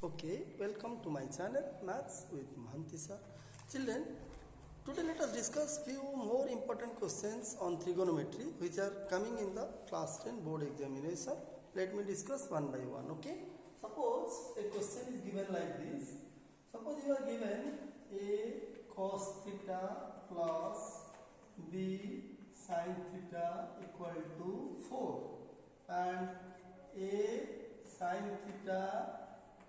Okay, welcome to my channel Maths with Mahanti sir. Children, today let us discuss few more important questions on trigonometry which are coming in the class 10 board examination. Let me discuss one by one. Okay. Suppose a question is given like this. Suppose you are given a cos theta plus b sin theta equal to 4 and a sin theta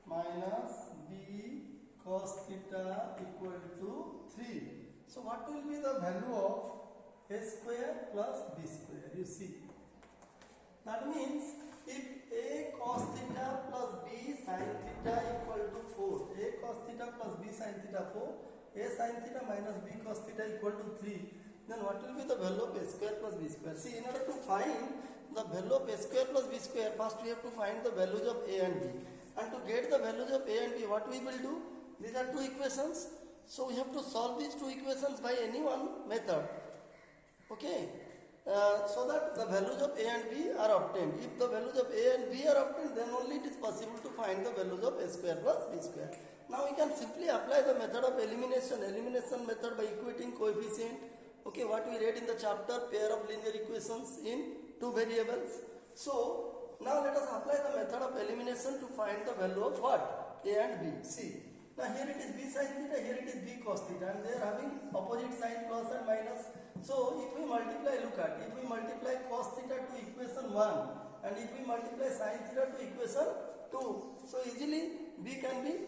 minus b cos theta equal to 3. So what will be the value of a square plus b square? You see. That means if a cos theta plus b sin theta equal to 4, a cos theta plus b sin theta 4, a sin theta minus b cos theta equal to 3, then what will be the value of a square plus b square? See, in order to find the value of a square plus b square, first we have to find the values of a and b. And to get the values of a and b, what we will do? These are two equations. So we have to solve these two equations by any one method. Okay. So that the values of a and b are obtained. If the values of a and b are obtained, then only it is possible to find the values of a square plus b square. Now we can simply apply the method of elimination. Elimination method by equating coefficient. Okay, what we read in the chapter, pair of linear equations in two variables. So now let us apply the method of elimination to find the value of what? A and b. See. Now here it is b sin theta, here it is b cos theta, and they are having opposite sign plus and minus. So if we multiply, look at, if we multiply cos theta to equation 1 and if we multiply sin theta to equation 2, so easily b can be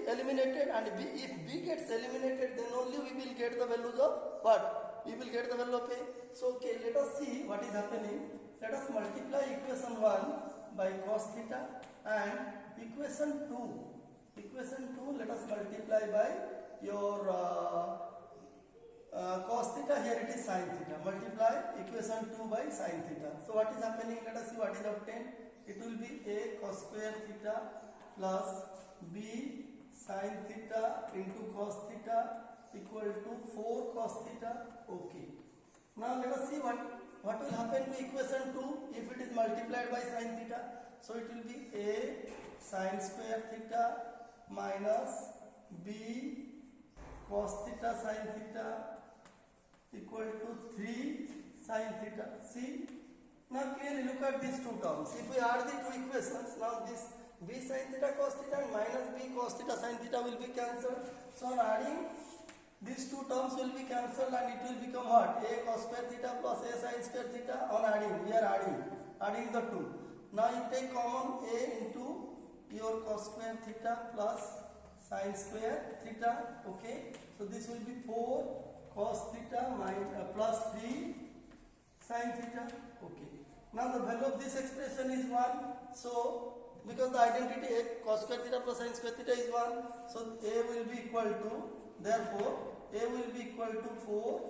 eliminated, and if b gets eliminated, then only we will get the values of what? We will get the value of a. So okay, let us see what is happening. Let us multiply equation 1 by cos theta and equation 2. Equation 2 let us multiply by your cos theta, here it is sin theta. Multiply equation 2 by sin theta. So what is happening? Let us see what is obtained. It will be a cos square theta plus b sin theta into cos theta equal to 4 cos theta. Okay. Now let us see what will happen to equation 2 if it is multiplied by sin theta. So it will be a sin square theta minus b cos theta sin theta equal to 3 sin theta. See, now clearly look at these two terms. If we add the two equations, now this b sin theta cos theta and minus b cos theta sin theta will be cancelled. So on adding, these two terms will be cancelled and it will become what? A cos square theta plus a sin square theta. On adding, we are adding the two. Now you take common a into your cos square theta plus sin square theta. Okay. So this will be 4 cos theta plus 3 sin theta. Okay. Now the value of this expression is 1. So because the identity a cos square theta plus sin square theta is 1, so a will be equal to, therefore a will be equal to 4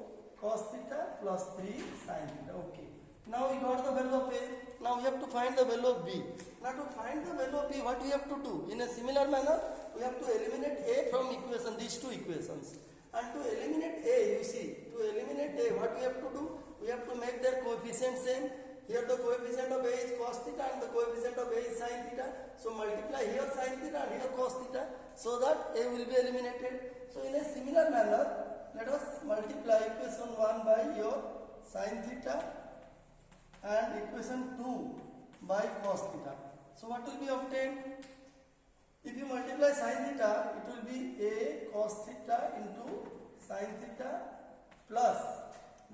cos theta plus 3 sin theta. Okay. Now we got the value of a. Now we have to find the value of b. Now to find the value of b, what we have to do? In a similar manner, we have to eliminate a from equation, these two equations. And to eliminate a, you see, to eliminate a, what we have to do? We have to make their coefficient same. Here the coefficient of a is cos theta and the coefficient of a is sin theta. So multiply here sin theta and here cos theta, so that a will be eliminated. So in a similar manner, let us multiply equation 1 by your sin theta and equation 2 by cos theta. So what will be obtained? If you multiply sin theta, it will be a cos theta into sin theta plus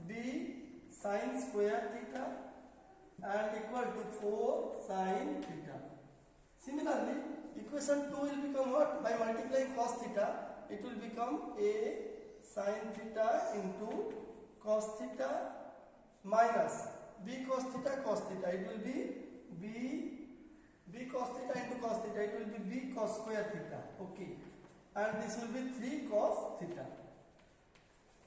b sin square theta and equal to 4 sin theta. Similarly, equation 2 will become what? By multiplying cos theta, it will become a sin theta into cos theta minus b cos theta cos theta. It will be b cos theta into cos theta. It will be b cos square theta. Okay. And this will be 3 cos theta.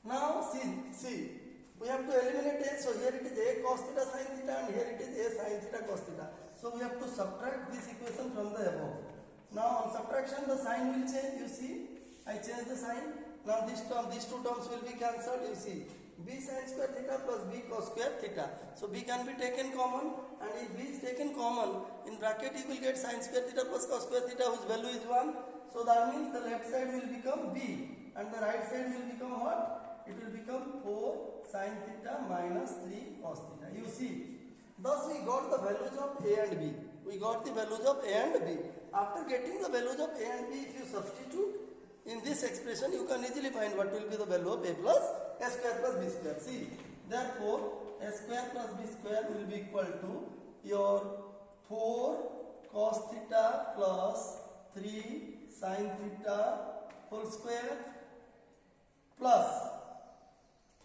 Now see. We have to eliminate a. So here it is a cos theta sin theta and here it is a sin theta cos theta. So we have to subtract this equation from the above. Now on subtraction the sign will change. You see, I change the sign. Now these two terms will be cancelled. You see, b sin square theta plus b cos square theta. So b can be taken common and if b is taken common, in bracket you will get sin square theta plus cos square theta whose value is 1. So that means the left side will become b and the right side will become what? It will become 4 sin theta minus 3 cos theta. You see, thus we got the values of a and b. We got the values of a and b. After getting the values of a and b, if you substitute in this expression, you can easily find what will be the value of a plus a square plus b square. See, therefore, a square plus b square will be equal to your 4 cos theta plus 3 sin theta whole square plus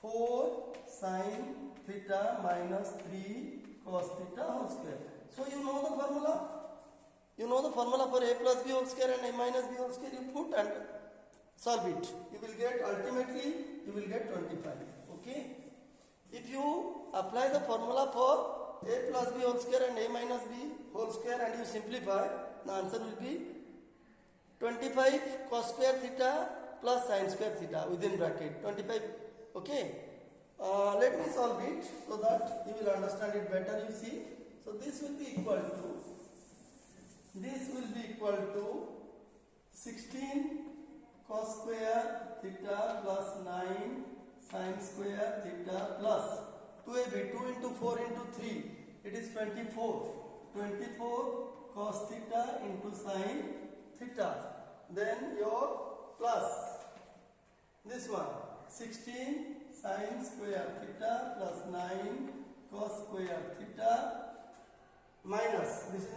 4 sin theta minus 3 cos theta whole square. So you know the formula. You know the formula for a plus b whole square and a minus b whole square. You put and solve it. You will get, ultimately you will get 25. Okay. If you apply the formula for a plus b whole square and a minus b whole square and you simplify, the answer will be 25 cos square theta plus sin square theta within bracket 25. Okay. Let me solve it so that you will understand it better. You see, so this will be equal to 16 cos square theta plus 9 sin square theta plus 2ab, 2 into 4 into 3, it is 24. 24 cos theta into sin theta. Then your plus this one 16 sin square theta plus 9 cos square theta minus, this is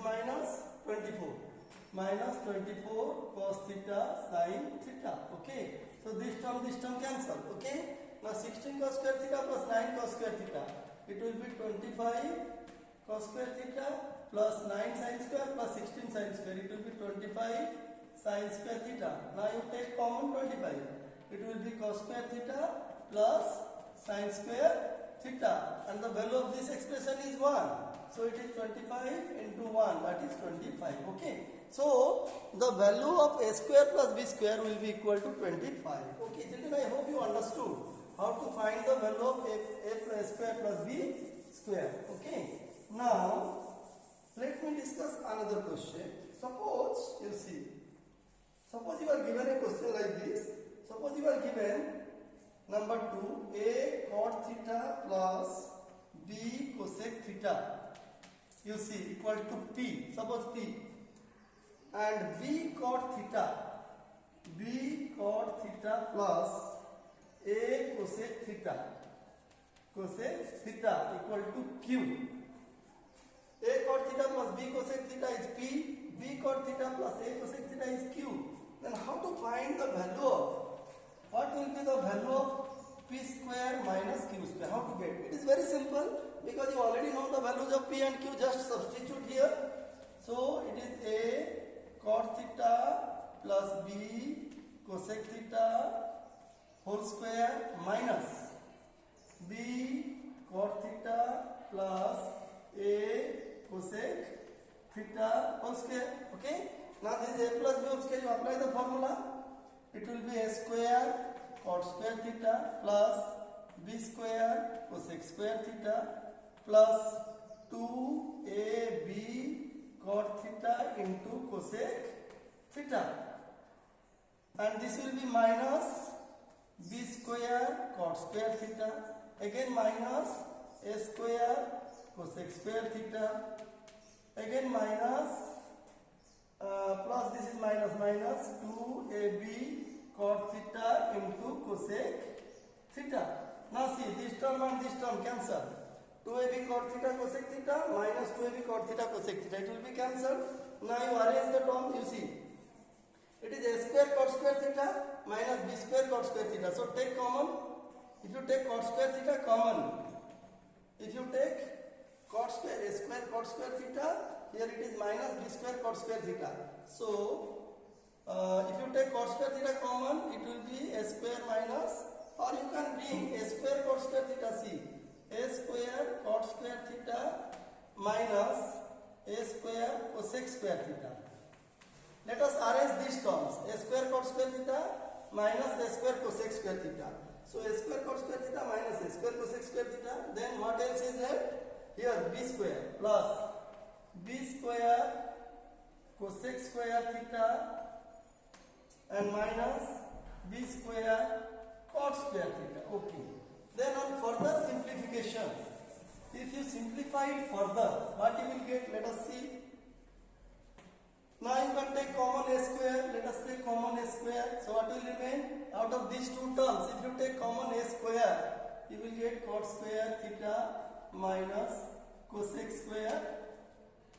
minus 24 cos theta sin theta. Okay, so this term cancel. Okay, now 16 cos square theta plus 9 cos square theta, it will be 25 cos square theta plus 9 sin square plus 16 sin square, it will be 25 sin square theta. Now you take common 25, it will be cos square theta plus sin square theta, and the value of this expression is 1. So it is 25 into 1, that is 25. Okay. So the value of a square plus b square will be equal to 25. Okay, children, I hope you understood how to find the value of a square plus b square. Okay. Now let me discuss another question. Suppose you see, suppose you are given a question like this. Suppose you are given number 2, a cot theta plus b cosec theta, you see, equal to p, suppose p, and b cot theta plus a cosec theta equal to q. A cot theta plus b cosec theta is p, b cot theta plus a cosec theta is q. Then how to find the value of, what will be the value of p square minus q square? How to get? It is very simple, because you already know the values of p and q, just substitute here. So it is a cot theta plus b cosec theta whole square minus b cot theta plus a cosec theta whole square. Okay. Now this is a plus b whole square. You apply the formula. It will be a square cot square theta plus b square cosec square theta plus 2ab cot theta into cosec theta, and this will be minus b square cot square theta, again minus a square cosec square theta, again minus plus this is minus 2ab cot theta into cosec theta. Now see, this term and this term cancel. 2ab cot theta cosec theta minus 2ab cot theta cosec theta, it will be cancelled. Now you arrange the term, you see, it is a square cot square theta minus b square cot square theta. So take common. If you take cot square theta common, if you take cot square, a square cot square theta, here it is minus b square cot square theta. So if you take cot square theta common, it will be a square minus, or you can bring a square cot square theta. See, a square cot square theta minus a square cosec square theta. Let us arrange these terms. A square cot square theta minus a square cosec square theta. So a square cot square theta minus a square cosec square theta. Then what else is left? here b square plus b square cosec square theta and minus b square cot square theta. Okay. Then on further simplification, if you simplify it further, what you will get? Let us see. Now you can take common a square. Let us take common a square. So what will remain? Out of these two terms, if you take common a square, you will get cot square theta minus cosec square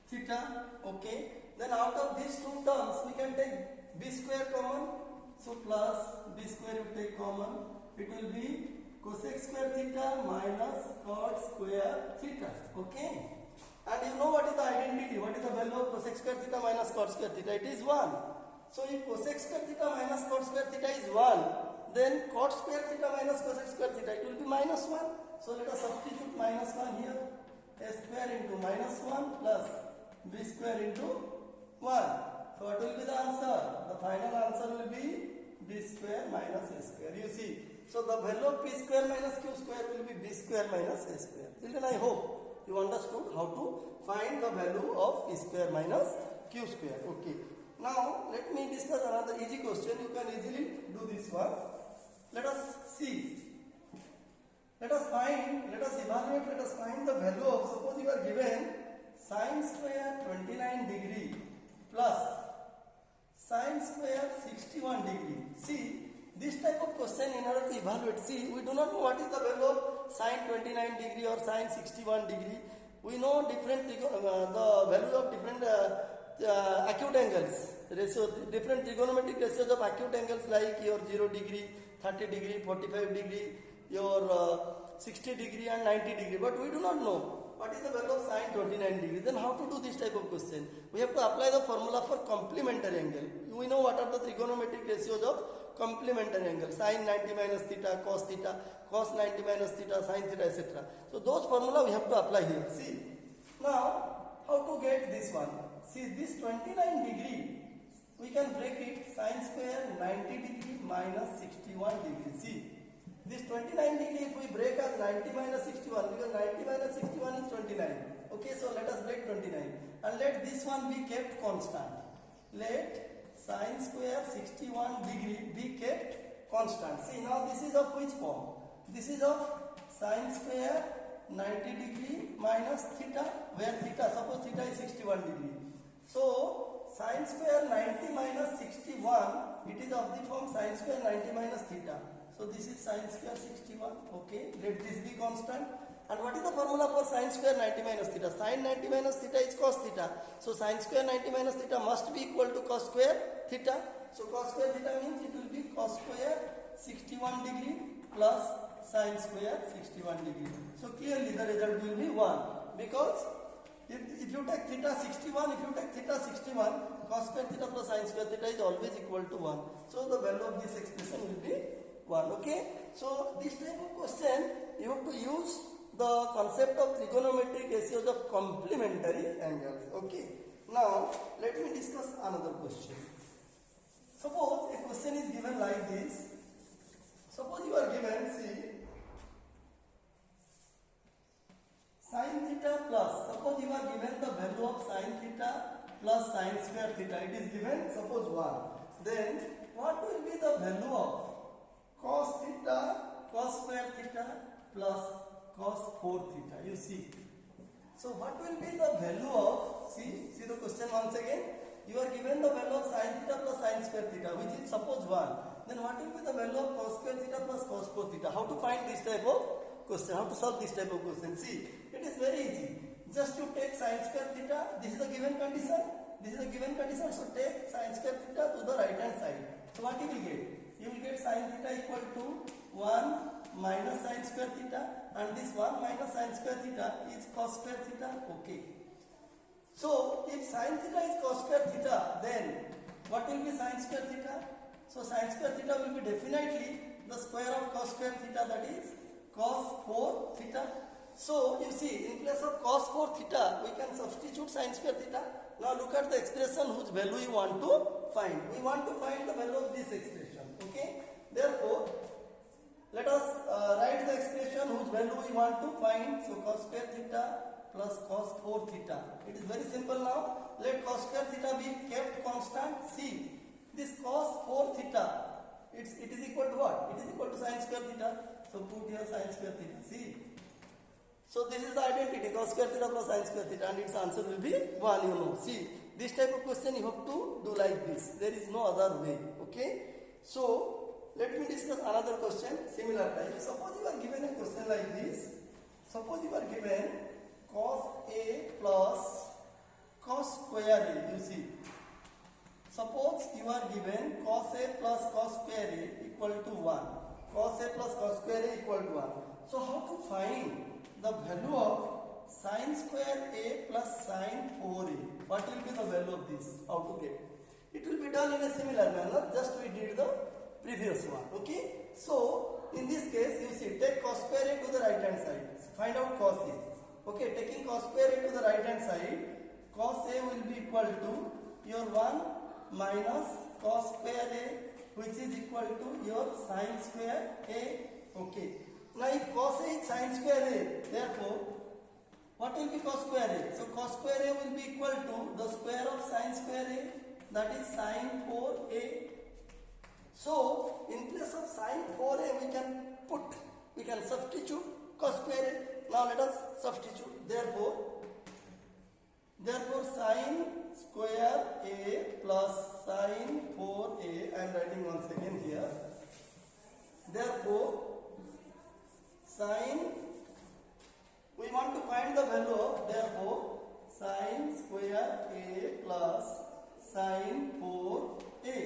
theta. Okay. Then out of these two terms, we can take b square common. So plus b square you take common. It will be cosec square theta minus cot square theta. Okay. And you know what is the identity? What is the value of cosec square theta minus cot square theta? It is 1. So if cosec square theta minus cot square theta is 1, then cot square theta minus cosec square theta, it will be minus 1. So let us substitute minus 1 here. A square into minus 1 plus b square into 1. So what will be the answer? The final answer will be b square minus a square. You see. So the value of p square minus q square will be b square minus a square. Children, I hope you understood how to find the value of p square minus q square. Okay. Now let me discuss another easy question. You can easily do this one. Let us see. Let us evaluate, let us find the value of, suppose you are given sine square 29 degree plus sine square 61 degree. See, this type of question in order to evaluate, see, we do not know what is the value of sine 29 degree or sine 61 degree. We know different the value of different acute angles, different trigonometric ratios of acute angles like your 0 degree, 30 degree, 45 degree, your 60 degree and 90 degree. But we do not know what is the value of sine 29 degree. Then how to do this type of question? We have to apply the formula for complementary angle. We know what are the trigonometric ratios of complementary angle. Sine 90 minus theta, cos 90 minus theta, sine theta, etc. So those formula we have to apply here. See, now how to get this one? See, this 29 degree, we can break it sine square 90 degree minus 61 degree. See, this 29 degree if we break as 90 minus 61, because 90 minus 61 is 29. Okay, so let us break 29 and let this one be kept constant. Let sine square 61 degree be kept constant. See, now this is of which form? This is of sine square 90 degree minus theta, where theta, suppose theta is 61 degree. So sine square 90 minus 61, it is of the form sine square 90 minus theta. So this is sine square 61. Okay, let this be constant. And what is the formula for sine square 90 minus theta? Sine 90 minus theta is cos theta. So sine square 90 minus theta must be equal to cos square theta. So cos square theta means it will be cos square 61 degree plus sine square 61 degree. So clearly the result will be 1. Because if you take theta 61, if you take theta 61, cos square theta plus sine square theta is always equal to 1. So the value of this expression will be 1. Okay. So this type of question you have to use the concept of trigonometric ratios of complementary angles. Okay. Now let me discuss another question. Suppose a question is given like this. Suppose you are given, see, sin theta plus, suppose you are given the value of sin theta plus sin square theta. It is given, suppose 1. Then what will be the value of cos theta, cos square theta plus cos 4 theta? You see. So what will be the value of, see the question once again. You are given the value of sin theta plus sin square theta, which is suppose 1. Then what will be the value of cos square theta plus cos 4 theta? How to find this type of question? How to solve this type of question? See, it is very easy. Just you take sin square theta. This is the given condition. This is the given condition. So take sin square theta to the right hand side. So what you will get? You will get sin theta equal to 1 minus sin square theta, and this 1 minus sin square theta is cos square theta. Okay. So if sin theta is cos square theta, then what will be sin square theta? So sin square theta will be definitely the square of cos square theta, that is cos 4 theta. So you see, in place of cos 4 theta, we can substitute sin square theta. Now look at the expression whose value we want to find. We want to find the value of this expression. Okay. Therefore, let us write the expression whose value we want to find. So cos square theta plus cos 4 theta. It is very simple now. Let cos square theta be kept constant. See, this cos 4 theta, it is equal to what? It is equal to sin square theta. So put here sin square theta. See. So this is the identity, cos square theta plus sin square theta, and its answer will be 1, you know. See, this type of question you have to do like this. There is no other way. Okay. So let me discuss another question, similar type. Suppose you are given a question like this. Suppose you are given cos A plus cos square A. You see. Suppose you are given cos A plus cos square A equal to 1. Cos A plus cos square A equal to 1. So how to find the value of sin square A plus sin 4A? What will be the value of this? How to get? It will be done in a similar manner, just we did the previous one. Okay. So in this case, you see, take cos square A to the right hand side. Find out cos A. Okay, taking cos square A to the right hand side, cos A will be equal to your 1 minus cos square A, which is equal to your sin square A. Okay. Now if cos A is sin square A, therefore what will be cos square A? So cos square A will be equal to the square of sin square A, that is sin 4A. So in place of sin 4A we can substitute cos square A. Now let us substitute. Therefore sin square A plus sin 4A, I am writing once again here. Therefore we want to find the value of, therefore sin square A plus sin 4A.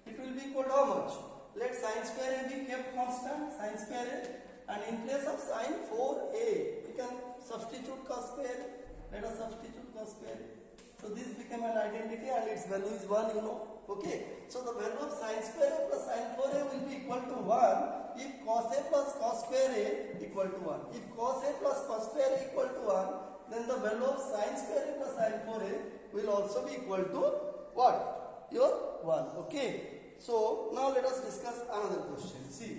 It will be equal to how much? Let sin square A be kept constant, sin square A, and in place of sin 4A, we can substitute cos square A. Let us substitute cos square A. So this became an identity and its value is 1, you know. Okay. So the value of sin square A plus sin 4A will be equal to 1 if cos A plus cos square A equal to 1. If cos A plus cos square A equal to 1, then the value of sin square A plus sin 4A will also be equal to what? Your 1. Okay. So now let us discuss another question. See,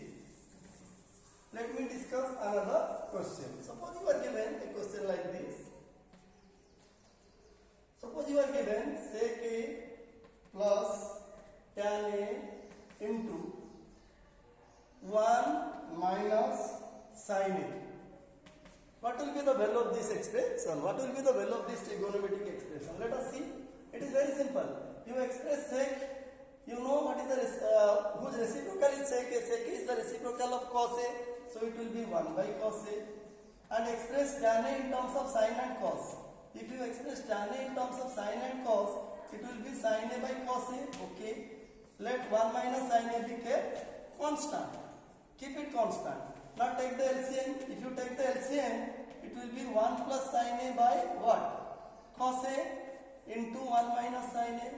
let me discuss another question. Suppose you are given a question like this. Suppose you are given sec A plus tan A into 1 minus sin A. What will be the value of this expression? What will be the value of this trigonometric expression? Let us see. It is very simple. You express sec. You know what is the whose reciprocal is sec A. Sec A is the reciprocal of cos A, so it will be 1 by cos A. And express tan A in terms of sin and cos. If you express tan A in terms of sin and cos, it will be sin A by cos A. Okay. Let 1 minus sin A be kept constant. Keep it constant. Now take the LCM. If you take the LCM, it will be 1 plus sin A by what? Cos A into 1 minus sin A.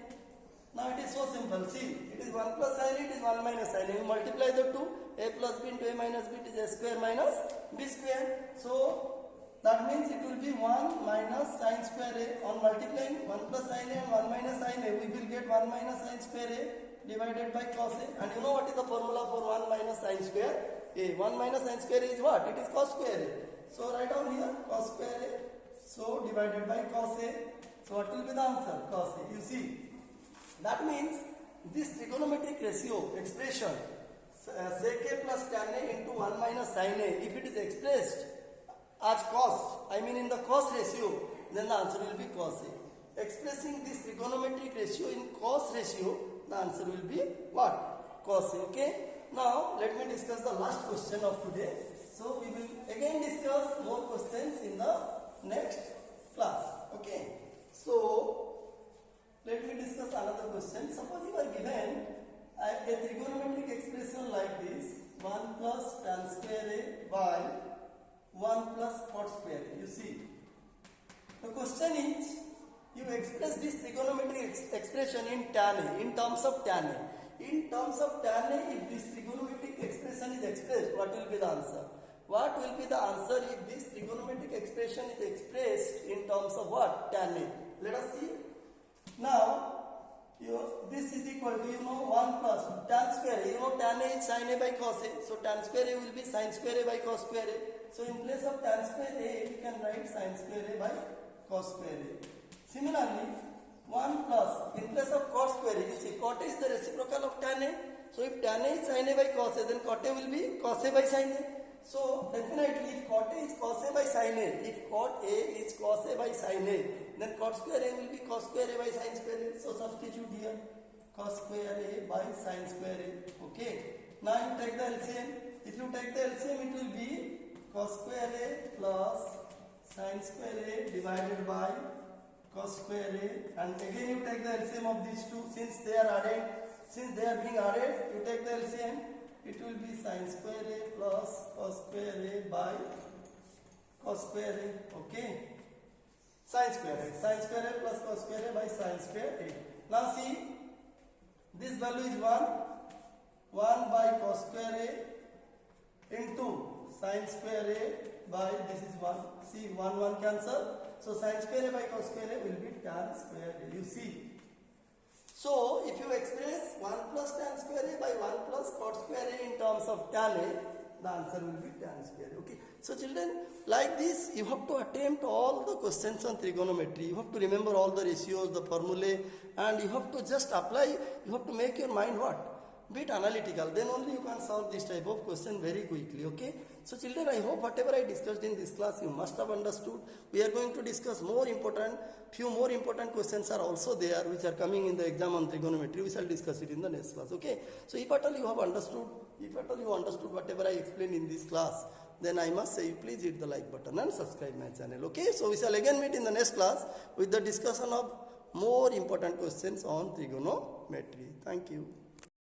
Now it is so simple. See, it is 1 plus sin A, it is 1 minus sin A. You multiply the two. A plus B into A minus B, it is A square minus B square. So that means it will be 1 minus sin square A. On multiplying 1 plus sin A and 1 minus sin A, we will get 1 minus sin square A divided by cos A. And you know what is the formula for 1 minus sin square A? 1 minus sin square A is what? It is cos square A. So write down here cos square A. So divided by cos A. So what will be the answer? Cos A. You see. That means this trigonometric ratio expression sec A plus tan A into 1 minus sin A, if it is expressed as cos, I mean in the cos ratio, then the answer will be cos A. Expressing this trigonometric ratio in cos ratio, the answer will be what? Cos A. Okay. Now let me discuss the last question of today. So we will again discuss more questions in the next class. Okay. So let me discuss another question. Suppose you are given a trigonometric expression like this, 1 plus tan square A by 1 plus cot square A. You see, the question is, you express this trigonometric expression in tan A, in terms of tan A. In terms of tan A, if this trigonometric expression is expressed, what will be the answer? What will be the answer if this trigonometric expression is expressed in terms of what? Tan A. Let us see. Now, this is equal to, 1 plus tan square A. Tan A is sin A by cos A. So tan square A will be sin square A by cos square A. So in place of tan square A, we can write sin square A by cos square A. Similarly, 1 plus, in place of cot square A, you see cot A is the reciprocal of tan A. So if tan A is sin A by cos A, then cot A will be cos A by sin A. So definitely if cot A is cos A by sin A, if cot A is cos A by sin A, then cot square A will be cos square A by sin square A. So substitute here cos square A by sin square A. Okay. Now you take the LCM. If you take the LCM, it will be cos square A plus sin square A divided by cos square A, and again you take the LCM of these two. Since they are added, since they are being added, you take the LCM. It will be sin square A plus cos square A by cos square A. Okay, sin square A plus cos square A by sin square A. Now see, this value is 1 by cos square A into sin square A by, this is 1. See, 1 cancel. So sin square A by cos square A will be tan square A. You see. So if you express 1 plus tan square A by 1 plus cot square A in terms of tan A, the answer will be tan square A. Okay. So children, like this, you have to attempt all the questions on trigonometry. You have to remember all the ratios, the formulae, and you have to just apply. You have to make your mind what? Bit analytical. Then only you can solve this type of question very quickly. Okay. So children, I hope whatever I discussed in this class you must have understood. We are going to discuss few more important questions are also there which are coming in the exam on trigonometry. We shall discuss it in the next class. Okay. So if at all you have understood, whatever I explained in this class, then I must say please hit the like button and subscribe my channel. Okay. So we shall again meet in the next class with the discussion of more important questions on trigonometry. Thank you.